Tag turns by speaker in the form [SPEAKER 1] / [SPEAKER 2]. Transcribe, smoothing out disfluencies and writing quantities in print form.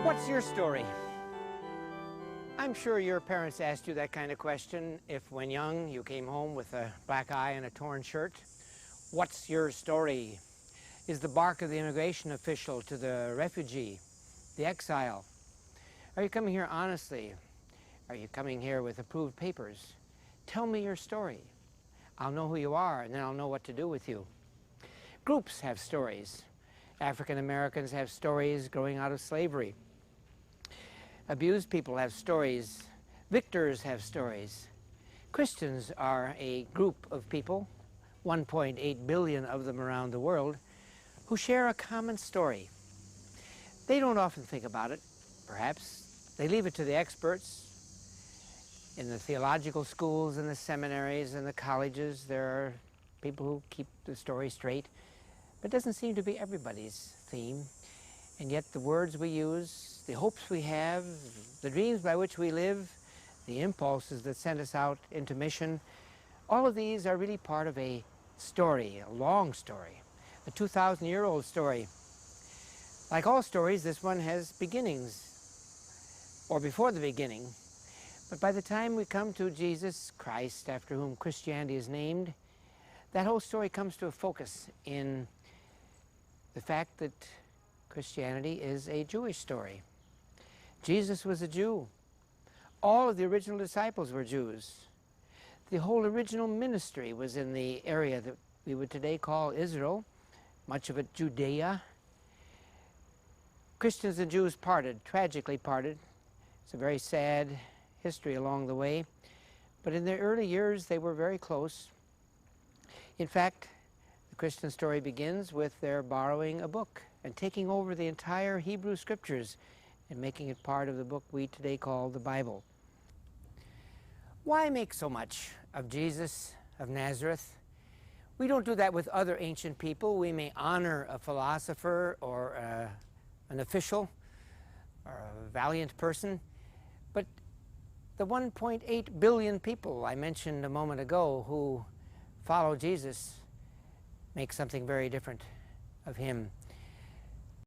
[SPEAKER 1] What's your story? I'm sure your parents asked you that kind of question if when young you came home with a black eye and a torn shirt. What's your story? Is the bark of the immigration official to the refugee, the exile? Are you coming here honestly? Are you coming here with approved papers? Tell me your story. I'll know who you are, and then I'll know what to do with you. Groups have stories. African Americans have stories growing out of slavery. Abused people have stories. Victors have stories. Christians are a group of people, 1.8 billion of them around the world, who share a common story. They don't often think about it, perhaps. They leave it to the experts. In the theological schools and the seminaries and the colleges, there are people who keep the story straight. But it doesn't seem to be everybody's theme. And yet the words we use, the hopes we have, the dreams by which we live, the impulses that send us out into mission, all of these are really part of a story, a long story, a 2,000-year-old story. Like all stories, this one has beginnings, or before the beginning. But by the time we come to Jesus Christ, after whom Christianity is named, that whole story comes to a focus in the fact that Christianity is a Jewish story. Jesus was a Jew. All of the original disciples were Jews. The whole original ministry was in the area that we would today call Israel, much of it Judea. Christians and Jews parted, tragically parted. It's a very sad history along the way. But in their early years, they were very close. In fact, the Christian story begins with their borrowing a book and taking over the entire Hebrew Scriptures and making it part of the book we today call the Bible. Why make so much of Jesus of Nazareth? We don't do that with other ancient people. We may honor a philosopher or an official or a valiant person, but the 1.8 billion people I mentioned a moment ago who follow Jesus make something very different of him.